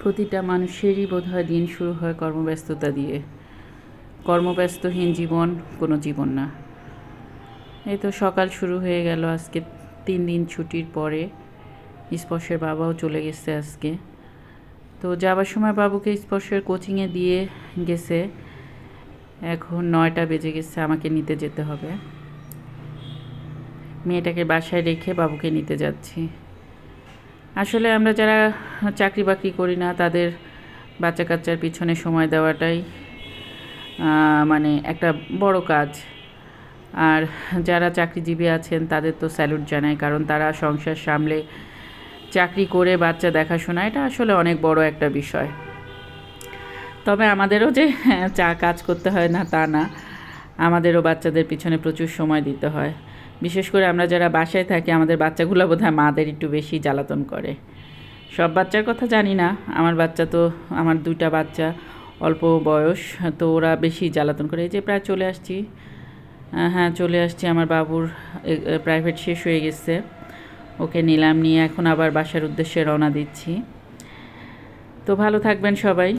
প্রতিটা মানুষেরই বোধহয় দিন শুরু হয় কর্মব্যস্ততা দিয়ে। কর্মব্যস্তহীন জীবন কোনো জীবন না। এই তো সকাল শুরু হয়ে গেল আজকে 3 দিন ছুটির পরে। স্পর্শের বাবাও চলে গেছে আজকে। তো যাবার সময় বাবুকে স্পর্শের কোচিংয়ে দিয়ে গেছে। এখন 9টা বেজে গেছে, আমাকে নিতে যেতে হবে। মেয়েটাকে বাসায় রেখে বাবুকে নিতে যাচ্ছি। আসলে আমরা যারা চাকরি বাকরি করি না তাদের বাচ্চা কাচ্চার পিছনে সময় দেওয়াটাই মানে একটা বড় কাজ। আর যারা চাকরিজীবী আছেন তাদের তো স্যালুট জানাই, কারণ তারা সংসার সামলে চাকরি করে বাচ্চা দেখাশোনা এটা আসলে অনেক বড় একটা বিষয়। তবে আমাদেরও যে কাজ করতে হয় না তা না, আমাদেরও বাচ্চাদের পিছনে প্রচুর সময় দিতে হয়। বিশেষ করে আমরা যারা বাসায় থাকি আমাদের বাচ্চাগুলো বোধহয় মাদের একটু বেশি জ্বালাতন করে। সব বাচ্চার কথা জানি না, আমার বাচ্চা তো আমার 2টা বাচ্চা অল্প বয়স, তো ওরা বেশি জ্বালাতন করে। এই যে প্রায় চলে আসছি, হ্যাঁ চলে আসছি। আমার বাবুর প্রাইভেট শেষ হয়ে গেছে, ওকে নিলাম, নিয়ে এখন আবার বাসার উদ্দেশ্যে রওনা দিচ্ছি। তো ভালো থাকবেন সবাই।